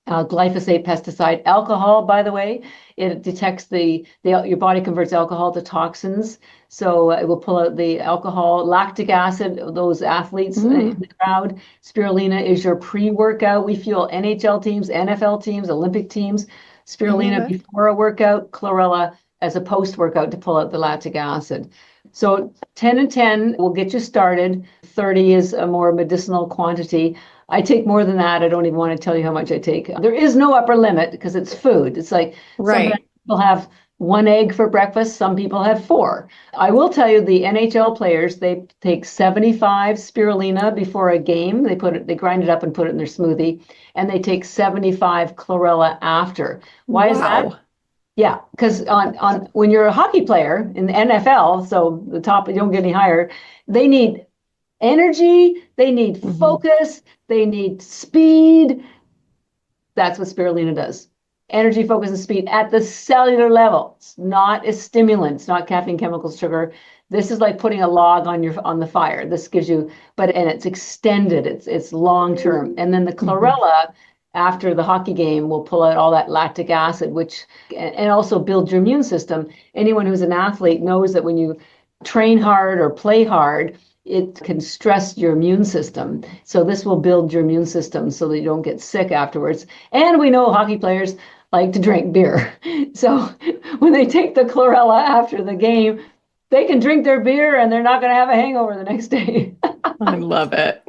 Glyphosate pesticide, alcohol, by the way, it detects your body converts alcohol to toxins. So it will pull out the alcohol, lactic acid, those athletes in the crowd. Spirulina is your pre-workout. We fuel NHL teams, NFL teams, Olympic teams. Spirulina before a workout, chlorella as a post-workout to pull out the lactic acid. So 10 and 10 will get you started. 30 is a more medicinal quantity. I take more than that. I don't even want to tell you how much I take. There is no upper limit because it's food. It's like some people have 1 egg for breakfast. Some people have 4. I will tell you, the NHL players, they take 75 spirulina before a game. They grind it up and put it in their smoothie, and they take 75 chlorella after. Why is that? Yeah, because on when you're a hockey player in the NFL, so the top, you don't get any higher, they need energy, they need focus, they need speed. That's what spirulina does. Energy, focus, and speed at the cellular level. It's not a stimulant. It's not caffeine, chemicals, sugar. This is like putting a log on the fire. This gives you, and it's extended. It's long term. And then the chlorella, after the hockey game, will pull out all that lactic acid, and also build your immune system. Anyone who's an athlete knows that when you train hard or play hard, it can stress your immune system. So this will build your immune system so that you don't get sick afterwards. And we know hockey players like to drink beer. So when they take the chlorella after the game, they can drink their beer and they're not going to have a hangover the next day. I love it.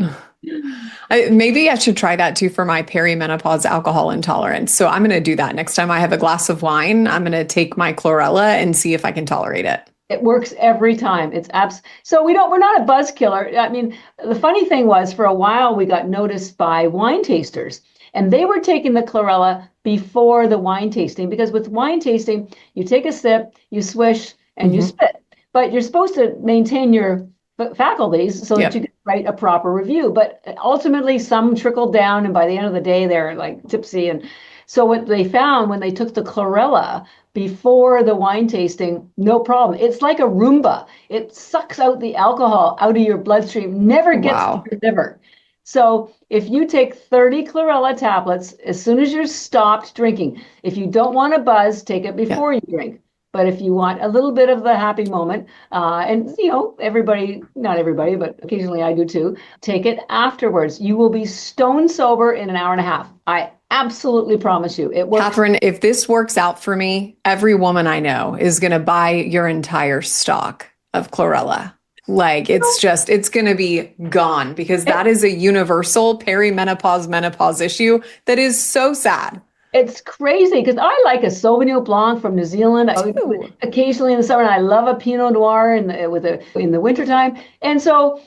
Maybe I should try that too for my perimenopause alcohol intolerance. So I'm going to do that next time I have a glass of wine. I'm going to take my chlorella and see if I can tolerate it. It works every time. So we're not a buzz killer. I mean, the funny thing was, for a while we got noticed by wine tasters, and they were taking the chlorella before the wine tasting, because with wine tasting, you take a sip, you swish, and you spit. But you're supposed to maintain your faculties so that you can write a proper review. But ultimately, some trickled down, and by the end of the day, they're like tipsy. And so what they found when they took the chlorella before the wine tasting, no problem. It's like a Roomba. It sucks out the alcohol out of your bloodstream, never gets to your liver. So if you take 30 chlorella tablets, as soon as you're stopped drinking, if you don't want a buzz, take it before you drink. But if you want a little bit of the happy moment, and everybody, not everybody, but occasionally I do too, take it afterwards. You will be stone sober in an hour and a half. I absolutely promise you it works. Catharine, if this works out for me, every woman I know is going to buy your entire stock of chlorella. Like, it's going to be gone, because that is a universal perimenopause, menopause issue that is so sad. It's crazy, because I like a Sauvignon Blanc from New Zealand occasionally in the summer, and I love a Pinot Noir in the wintertime. And so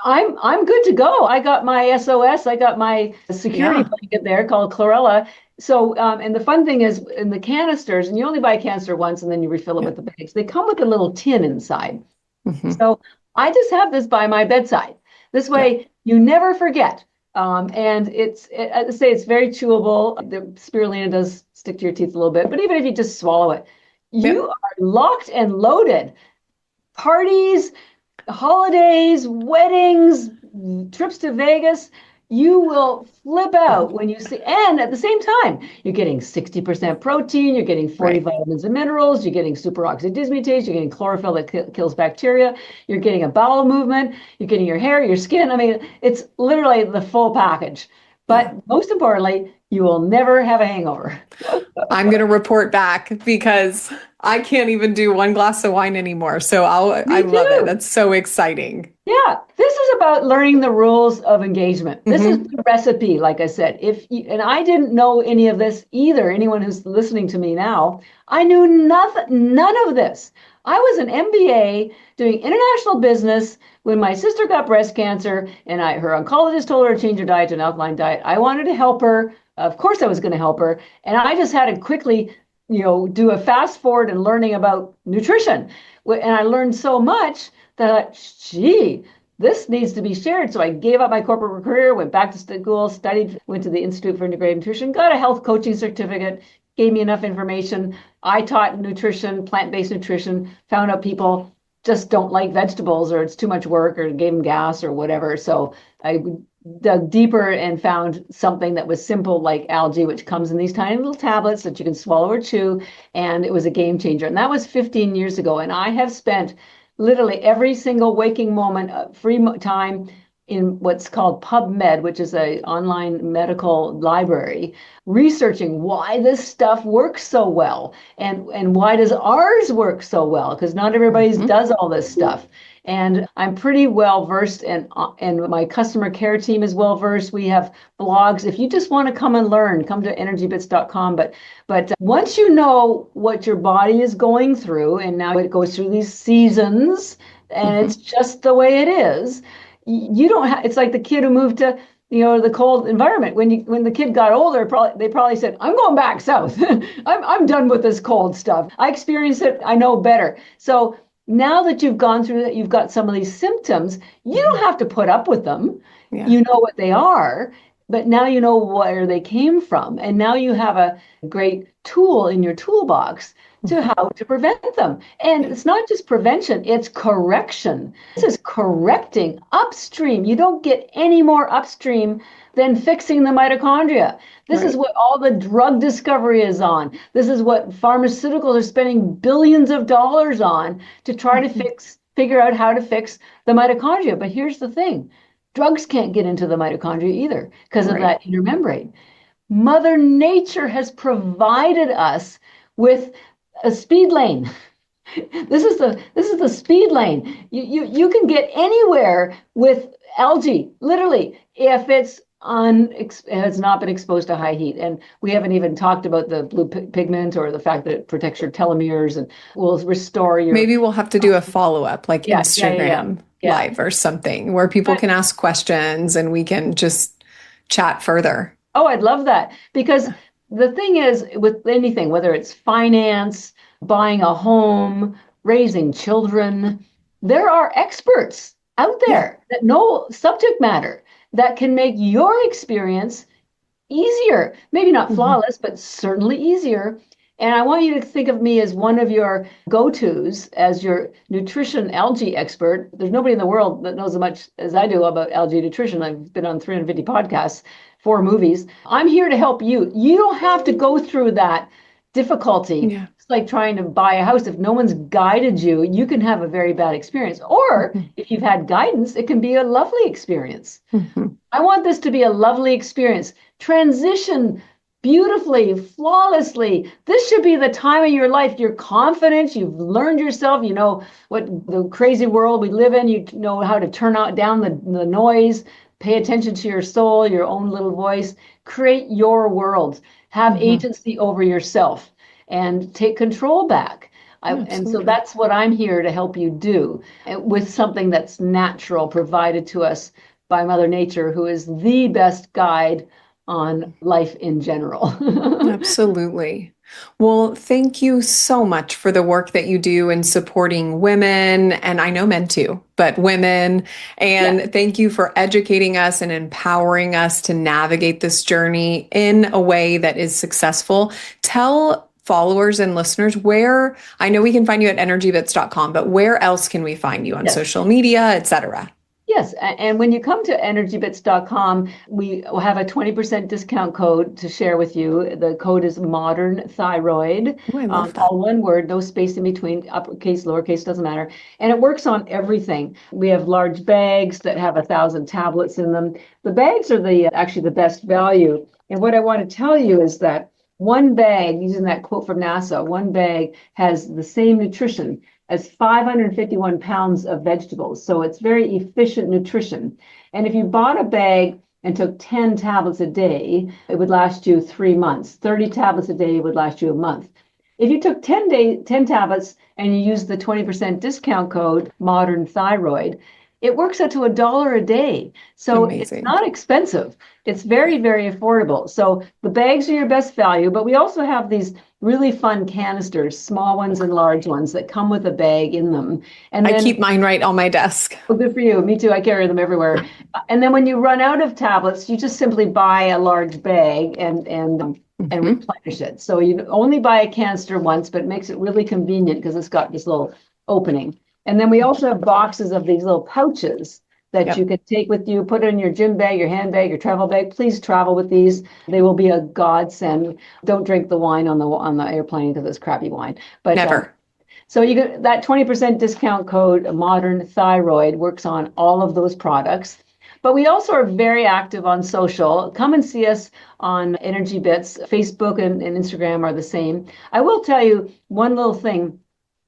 I'm good to go. I got my SOS. I got my security blanket there called chlorella. So, and the fun thing is, in the canisters, and you only buy a canister once and then you refill it with the bags, they come with a little tin inside. So I just have this by my bedside. This way, you never forget. And I say it's very chewable. The spirulina does stick to your teeth a little bit, but even if you just swallow it, you Yep. are locked and loaded. Parties, holidays, weddings, trips to Vegas, you will flip out when you see, and at the same time, you're getting 60% protein, you're getting 40 Right. vitamins and minerals, you're getting superoxide dismutase, you're getting chlorophyll that kills bacteria, you're getting a bowel movement, you're getting your hair, your skin. I mean, it's literally the full package. Yeah. But most importantly, you will never have a hangover. I'm going to report back because I can't even do one glass of wine anymore. So I Me love it. too. That's so exciting. Yeah, this is about learning the rules of engagement. This is Hmm. the recipe, like I said. And I didn't know any of this either. Anyone who's listening to me now, I knew nothing, none of this. I was an MBA doing international business when my sister got breast cancer, and her oncologist told her to change her diet to an alkaline diet. I wanted to help her. Of course, I was going to help her, and I just had to quickly, do a fast forward and learning about nutrition. And I learned so much that, gee, this needs to be shared. So I gave up my corporate career, went back to school, studied, went to the Institute for Integrative Nutrition, got a health coaching certificate, gave me enough information. I taught nutrition, plant-based nutrition, found out people just don't like vegetables or it's too much work or gave them gas or whatever. So I dug deeper and found something that was simple like algae, which comes in these tiny little tablets that you can swallow or chew. And it was a game changer. And that was 15 years ago. And I have spent literally every single waking moment, free time in what's called PubMed, which is an online medical library, researching why this stuff works so well and why does ours work so well, because not everybody's Hmm. does all this stuff. And I'm pretty well versed, and my customer care team is well versed. We have blogs. If you just want to come and learn, come to energybits.com. But once you know what your body is going through, and now it goes through these seasons, and Hmm. it's just the way it is, you don't have. It's like the kid who moved to the cold environment. When the kid got older, they probably said, "I'm going back south. I'm done with this cold stuff. I experienced it. I know better." So now that you've gone through that, you've got some of these symptoms. You don't Hmm. have to put up with them. Yeah. You know what they are, but now you know where they came from. And now you have a great tool in your toolbox to Hmm. how to prevent them. And Yeah. it's not just prevention, it's correction. This is correcting upstream. You don't get any more upstream than fixing the mitochondria. This is Right. what all the drug discovery is on. This is what pharmaceuticals are spending billions of dollars on to try to Hmm. figure out how to fix the mitochondria. But here's the thing. Drugs can't get into the mitochondria either because of Right. that inner membrane. Mother Nature has provided us with a speed lane. This is the speed lane. You can get anywhere with algae, literally, if it's not been exposed to high heat. And we haven't even talked about the blue pigment or the fact that it protects your telomeres and will restore your. Maybe we'll have to do a follow-up, like Yeah. Instagram Yeah. live or something, where people But can ask questions and we can just chat further. oh, I'd love that. Because the thing is, with anything, whether it's finance, buying a home, raising children, there are experts out Yeah. there that know subject matter that can make your experience easier. Maybe not Hmm. flawless, but certainly easier. And I want you to think of me as one of your go-tos as your nutrition algae expert. There's nobody in the world that knows as much as I do about algae nutrition. I've been on 350 podcasts, 4 movies. I'm here to help you. You don't have to go through that difficulty. Yeah. It's like trying to buy a house. If no one's guided you, you can have a very bad experience. Or Hmm. if you've had guidance, it can be a lovely experience. Hmm. I want this to be a lovely experience. Transition beautifully, flawlessly. This should be the time of your life. You're confident, you've learned yourself, you know what the crazy world we live in, you know how to turn out down the noise, pay attention to your soul, your own little voice, create your world, have Hmm. agency over yourself, and take control back. And so Absolutely. that's what I'm here to help you do with something that's natural, provided to us by Mother Nature, who is the best guide on life in general. Absolutely. Well, thank you so much for the work that you do in supporting women, and I know men too, but women. Yeah. And thank you for educating us and empowering us to navigate this journey in a way that is successful. Tell followers and listeners where I know we can find you at energybits.com, but where else can we find you on Yes. social media, etc.? Yes, and when you come to energybits.com, we will have a 20% discount code to share with you. The code is Modern Thyroid, Oh, I love that. all one word, no space in between, uppercase, lowercase, doesn't matter. And it works on everything. We have large bags that have 1,000 tablets in them. The bags are actually the best value. And what I want to tell you is that one bag, using that quote from NASA, one bag has the same nutrition as 551 pounds of vegetables. So it's very efficient nutrition. And if you bought a bag and took 10 tablets a day, it would last you 3 months. 30 tablets a day would last you a month. If you took 10 tablets and you used the 20% discount code, Modern Thyroid, it works out to $1 a day. So it's Amazing. not expensive. It's very, very affordable. So the bags are your best value, but we also have these really fun canisters, small ones and large ones that come with a bag in them. And I then, keep mine right on my desk. oh, good for you. Me too. I carry them everywhere. And then when you run out of tablets, you just simply buy a large bag and replenish it. So you only buy a canister once, but it makes it really convenient because it's got this little opening. And then we also have boxes of these little pouches that you can take with you, put it in your gym bag, your handbag, your travel bag. Please travel with these. They will be a godsend. Don't drink the wine on the airplane because it's crappy wine. But Never. so you get that 20% discount code, Modern Thyroid, works on all of those products. But we also are very active on social. Come and see us on Energy Bits. Facebook and Instagram are the same. I will tell you one little thing,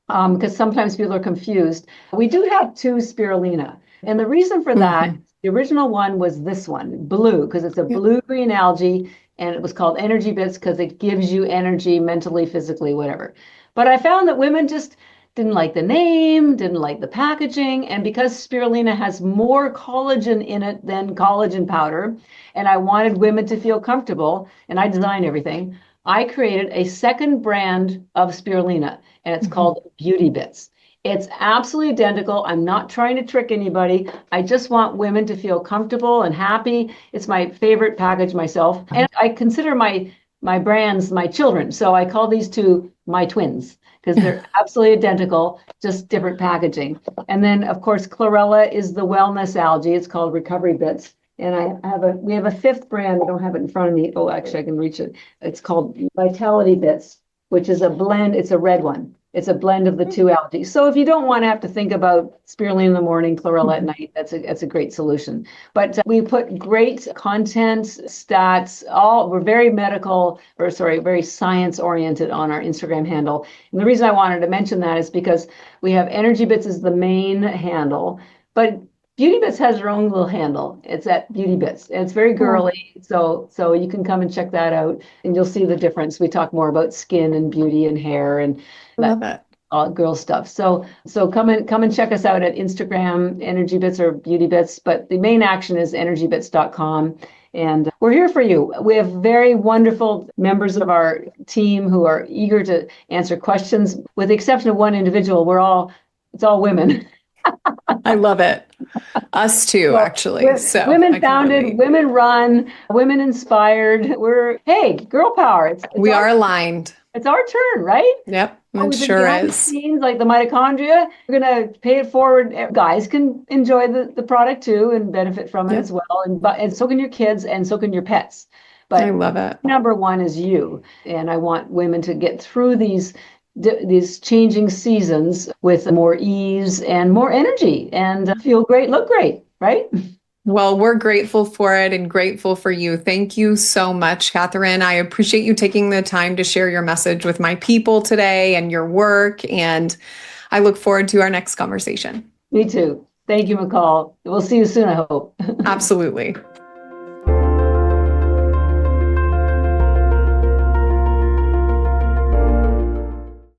because sometimes people are confused. We do have two spirulina. And the reason for that, the original one was this one, blue, because it's a blue-green algae, and it was called Energy Bits because it gives you energy mentally, physically, whatever. But I found that women just didn't like the name, didn't like the packaging, and because spirulina has more collagen in it than collagen powder, and I wanted women to feel comfortable, and I design everything, I created a second brand of spirulina, and it's called Beauty Bits. It's absolutely identical. I'm not trying to trick anybody. I just want women to feel comfortable and happy. It's my favorite package myself. And I consider my brands my children. So I call these two my twins because they're absolutely identical, just different packaging. And then, of course, chlorella is the wellness algae. It's called Recovery Bits. And we have a fifth brand. I don't have it in front of me. Oh, actually, I can reach it. It's called Vitality Bits, which is a blend. It's a red one. It's a blend of the two algae. So if you don't want to have to think about spirulina in the morning, chlorella at night, that's a great solution. But we put great content, stats, we're very very science oriented on our Instagram handle. And the reason I wanted to mention that is because we have Energy Bits as the main handle, but Beauty Bits has their own little handle. It's at Beauty Bits. And it's very girly. So you can come and check that out and you'll see the difference. We talk more about skin and beauty and hair and Love it. all girl stuff. So come and check us out at Instagram, Energy Bits or Beauty Bits. But the main action is energybits.com. And we're here for you. We have very wonderful members of our team who are eager to answer questions. With the exception of one individual, it's all women. I love it. Us too, Well, actually. So women founded, women run, women inspired. Hey, girl power. We are aligned. It's our turn, right? Yep, it sure is. Scenes like the mitochondria, we're going to pay it forward. Guys can enjoy the product too and benefit from it as well. And so can your kids and so can your pets. But I love it. Number one is you. And I want women to get through these changing seasons with more ease and more energy and feel great, look great, right? Well, we're grateful for it and grateful for you. Thank you so much, Catharine. I appreciate you taking the time to share your message with my people today and your work. And I look forward to our next conversation. Me too. Thank you, McCall. We'll see you soon, I hope. Absolutely.